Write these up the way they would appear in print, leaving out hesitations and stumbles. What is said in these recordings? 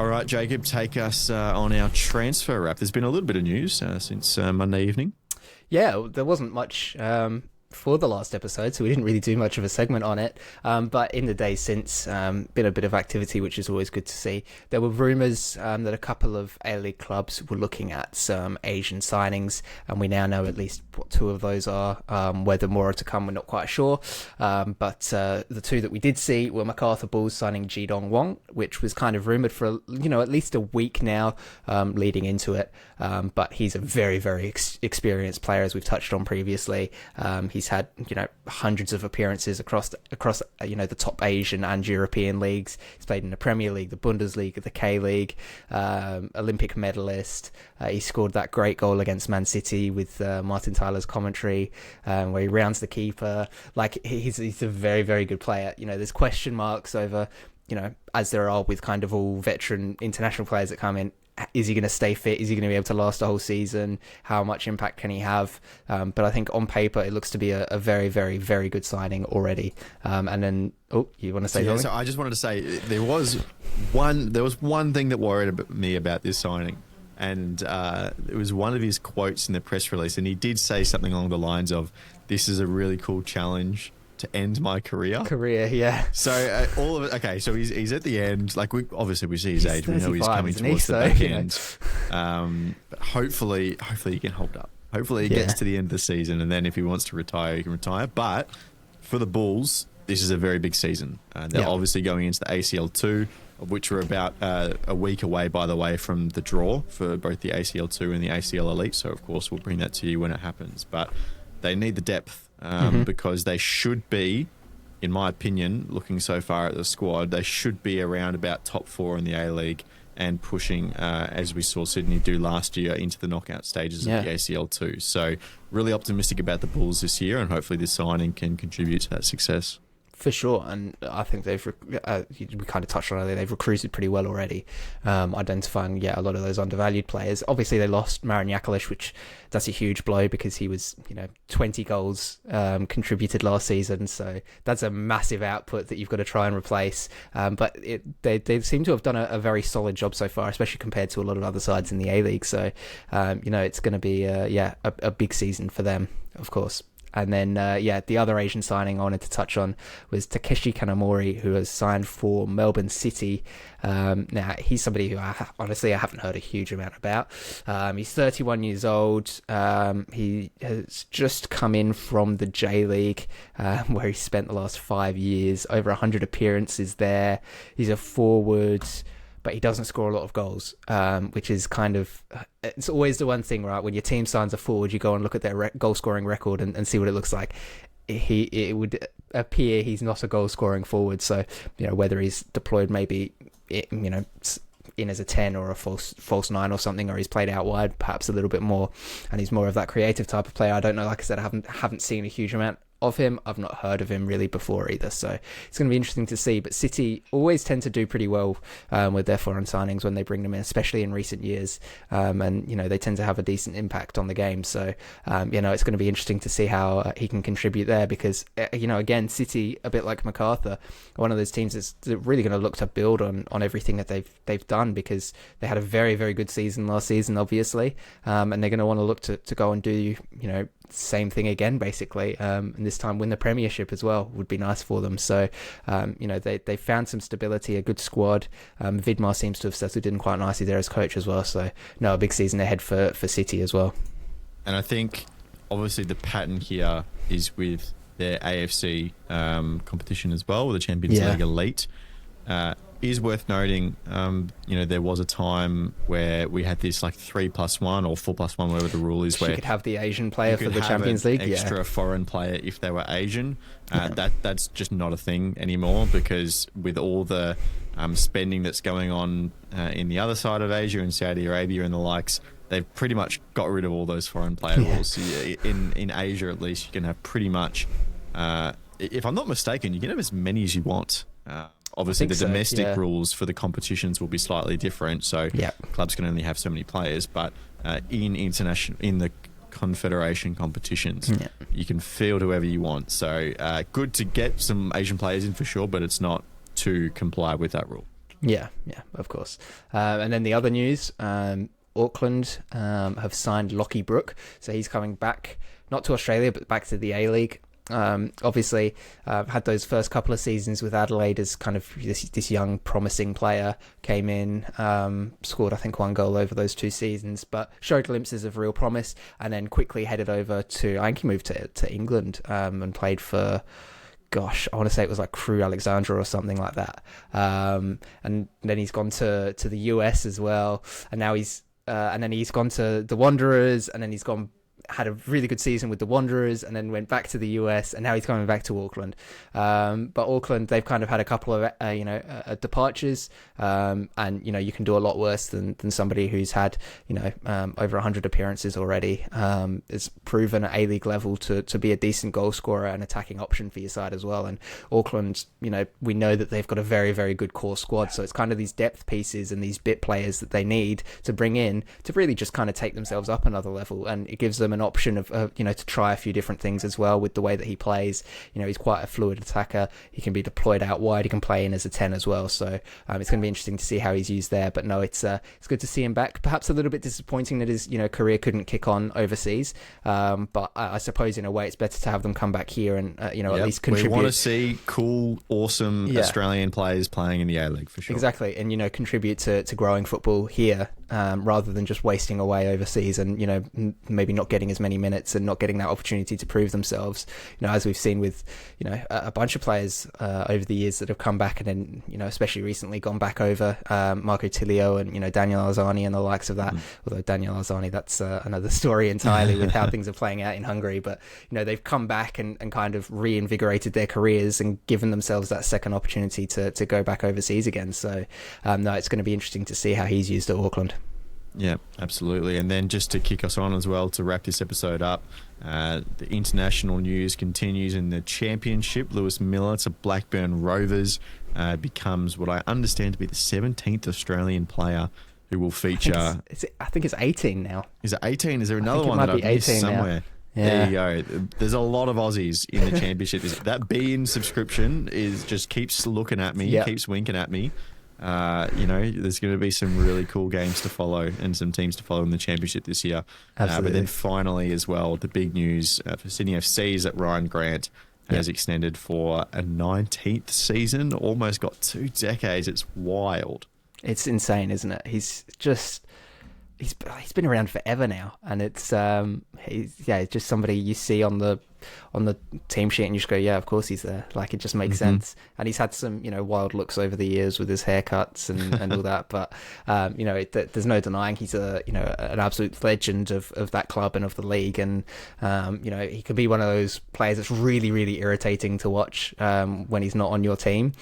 All right, Jacob, take us on our transfer wrap. There's been a little bit of news since Monday evening. Yeah, there wasn't much for the last episode, so we didn't really do much of a segment on it. But in the days since, been a bit of activity, which is always good to see. There were rumours that a couple of A-League clubs were looking at some Asian signings, and we now know at least what two of those are. Whether more are to come, we're not quite sure. But the two that we did see were Macarthur Bulls signing Jidong Wong, which was kind of rumoured for at least a week now, leading into it. But he's a very, very experienced player, as we've touched on previously. He's had hundreds of appearances across the top Asian and European leagues. He's played in the Premier League, the Bundesliga, the K League, Olympic medalist. He scored that great goal against Man City with Martin Tyler's commentary, where he rounds the keeper. Like, he's a very, very good player. There's question marks over, as there are with kind of all veteran international players that come in. Is he going to stay fit? Is he going to be able to last a whole season? How much impact can he have? But I think on paper it looks to be a very, very, very good signing already. And then, you want to say something? So I just wanted to say there was one thing that worried me about this signing, and it was one of his quotes in the press release, and he did say something along the lines of, "This is a really cool challenge to end my career." Yeah. So all of it. Okay, so he's at the end. Like, we see his age. We know he's coming towards the back end. But hopefully he can hold up. Hopefully he gets to the end of the season, and then if he wants to retire, he can retire. But for the Bulls, this is a very big season. They're obviously going into the ACL2, of which we're about a week away, by the way, from the draw for both the ACL2 and the ACL Elite. So of course we'll bring that to you when it happens. But they need the depth. Because they should be, in my opinion, looking so far at the squad, they should be around about top 4 in the A-League and pushing, as we saw Sydney do last year, into the knockout stages of the ACL2. So really optimistic about the Bulls this year, and hopefully this signing can contribute to that success. For sure, and I think we kind of touched on it earlier, they've recruited pretty well already, identifying a lot of those undervalued players. Obviously they lost Marin Jakalic, which that's a huge blow because he was 20 goals contributed last season, so that's a massive output that you've got to try and replace. But they seem to have done a very solid job so far, especially compared to a lot of other sides in the A-League. So it's going to be a big season for them, of course. And then, the other Asian signing I wanted to touch on was Takeshi Kanamori, who has signed for Melbourne City. Now, he's somebody who I haven't heard a huge amount about. He's 31 years old. He has just come in from the J League, where he spent the last 5 years, over 100 appearances there. He's a forward, but he doesn't score a lot of goals, which is kind of... It's always the one thing, right? When your team signs a forward, you go and look at their goal-scoring record and see what it looks like. It would appear he's not a goal-scoring forward, so whether he's deployed maybe in as a 10 or a false 9 or something, or he's played out wide perhaps a little bit more, and he's more of that creative type of player. I don't know. Like I said, I haven't seen a huge amount of him. I've not heard of him really before either, so it's going to be interesting to see. But City always tend to do pretty well with their foreign signings when they bring them in, especially in recent years, and they tend to have a decent impact on the game. So it's going to be interesting to see how he can contribute there, because again, City, a bit like Macarthur, one of those teams that's really going to look to build on everything that they've done, because they had a very, very good season last season, obviously, and they're going to want to look to go and do same thing again, basically, and this time win the premiership as well would be nice for them. So they found some stability, a good squad. Vidmar seems to have settled in quite nicely there as coach as well, so a big season ahead for City as well. And I think obviously the pattern here is with their AFC competition as well, with the Champions League Elite. Is worth noting, there was a time where we had this like 3+1 or 4+1, whatever the rule is, where you could have the Asian player for the Champions League, extra foreign player if they were Asian. That's just not a thing anymore, because with all the spending that's going on in the other side of Asia, in Saudi Arabia and the likes, they've pretty much got rid of all those foreign player rules. In Asia, at least, you can have pretty much, if I'm not mistaken, you can have as many as you want. Obviously, the domestic rules for the competitions will be slightly different, so clubs can only have so many players. But in the confederation competitions, you can field whoever you want. So good to get some Asian players in for sure, but it's not to comply with that rule. Yeah, of course. And then the other news, Auckland have signed Locky Brooke, so he's coming back, not to Australia, but back to the A-League. Obviously, had those first couple of seasons with Adelaide as kind of this young, promising player. Came in, scored I think 1 goal over those 2 seasons, but showed glimpses of real promise, and then quickly headed over to, I think he moved to England and played for, gosh, I want to say it was like Crewe Alexandra or something like that. And then he's gone to the US as well, and now he's gone to the Wanderers, and then had a really good season with the Wanderers, and then went back to the US, and now he's coming back to Auckland. But Auckland, they've kind of had a couple of departures, and you can do a lot worse than somebody who's had over 100 appearances already. It's proven at A-League level to be a decent goal scorer and attacking option for your side as well. And Auckland, we know that they've got a very, very good core squad, so it's kind of these depth pieces and these bit players that they need to bring in to really just kind of take themselves up another level, and it gives them an option of to try a few different things as well with the way that he plays. He's quite a fluid attacker. He can be deployed out wide. He can play in as a 10 as well. So it's going to be interesting to see how he's used there. But no, it's good to see him back. Perhaps a little bit disappointing that his career couldn't kick on overseas. But I suppose in a way it's better to have them come back here and at least contribute. We want to see cool, awesome Australian players playing in the A-League for sure. Exactly, and contribute to growing football here rather than just wasting away overseas and maybe not getting as many minutes and not getting that opportunity to prove themselves. As we've seen with a bunch of players over the years that have come back and then especially recently gone back over, Marco Tilio and Daniel Alzani and the likes of that. Although Daniel Alzani, that's another story entirely with how things are playing out in Hungary. But they've come back and kind of reinvigorated their careers and given themselves that second opportunity to go back overseas again. So no, it's going to be interesting to see how he's used at Auckland. Yeah, absolutely. And then just to kick us on as well, to wrap this episode up, the international news continues in the championship. Lewis Miller to Blackburn Rovers becomes what I understand to be the 17th Australian player who will feature. I think it's 18 now. Is it 18? Is there another one that I've missed somewhere? Yeah. There you go. There's a lot of Aussies in the championship. That beIN subscription just keeps looking at me, keeps winking at me. There's going to be some really cool games to follow and some teams to follow in the championship this year. But then finally as well, the big news for Sydney FC is that Ryan Grant has extended for a 19th season, almost got 2 decades. It's wild. It's insane, isn't it? He's been around forever now, and it's just somebody you see on the team sheet and you just go, yeah, of course he's there. Like, it just makes sense. And he's had some wild looks over the years with his haircuts and all that, but there's no denying he's an absolute legend of that club and of the league. And he could be one of those players that's really, really irritating to watch when he's not on your team.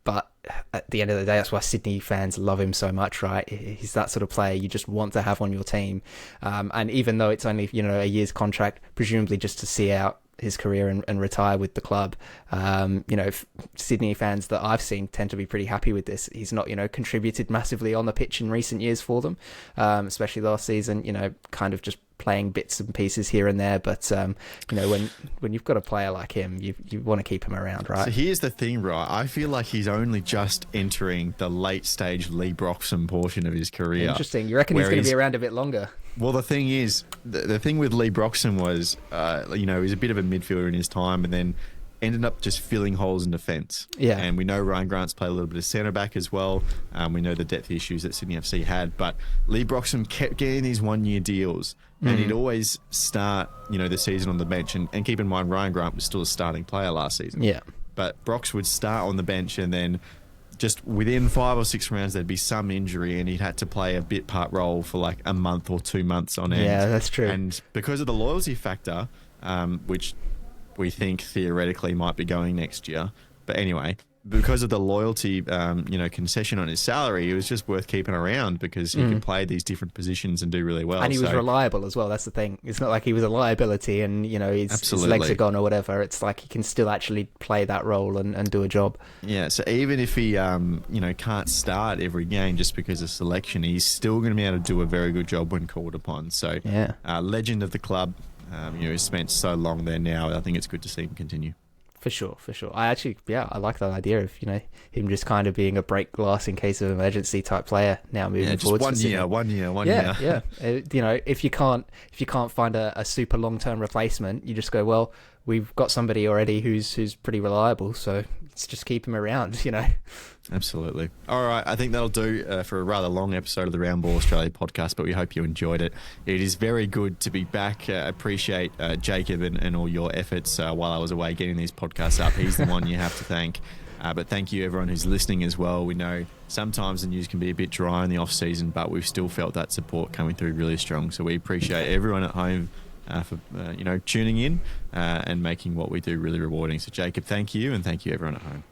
But at the end of the day, that's why Sydney fans love him so much, right? He's that sort of player you just want to have on your team. And even though it's only, a year's contract, presumably just to see out his career and retire with the club, Sydney fans that I've seen tend to be pretty happy with this. He's not, contributed massively on the pitch in recent years for them, especially last season, kind of just playing bits and pieces here and there, but when you've got a player like him, you want to keep him around, right? So here's the thing, right? I feel like he's only just entering the late stage Lee Broxham portion of his career. Interesting. You reckon he's going to be around a bit longer? Well, the thing is, the thing with Lee Broxham was, he was a bit of a midfielder in his time, and then ended up just filling holes in defence. Yeah. And we know Ryan Grant's played a little bit of centre back as well. We know the depth issues that Sydney FC had, but Lee Broxham kept getting these 1-year deals, and he'd always start, the season on the bench. And keep in mind, Ryan Grant was still a starting player last season. Yeah. But Brox would start on the bench, and then just within 5 or 6 rounds, there'd be some injury, and he'd had to play a bit part role for like a month or 2 months on end. Yeah, that's true. And because of the loyalty factor, which we think theoretically might be going next year. But anyway, because of the loyalty, concession on his salary, it was just worth keeping around because he could play these different positions and do really well. And he was reliable as well. That's the thing. It's not like he was a liability and, his legs are gone or whatever. It's like he can still actually play that role and do a job. Yeah, so even if he, can't start every game just because of selection, he's still going to be able to do a very good job when called upon. So, yeah, legend of the club. He's spent so long there now. I think it's good to see him continue. For sure. I like that idea of, him just kind of being a break glass in case of emergency type player now moving forward. One year. Yeah. If you can't find a super long term replacement, you just go, well, we've got somebody already who's pretty reliable, so let's just keep him around. Absolutely. All right, I think that'll do for a rather long episode of the Round Ball Australia podcast, but we hope you enjoyed it. It is very good to be back. Appreciate Jacob and all your efforts while I was away getting these podcasts up. He's the one you have to thank. But thank you everyone who's listening as well. We know sometimes the news can be a bit dry in the off season, but we've still felt that support coming through really strong. So we appreciate everyone at home for tuning in and making what we do really rewarding. So Jacob, thank you, and thank you everyone at home.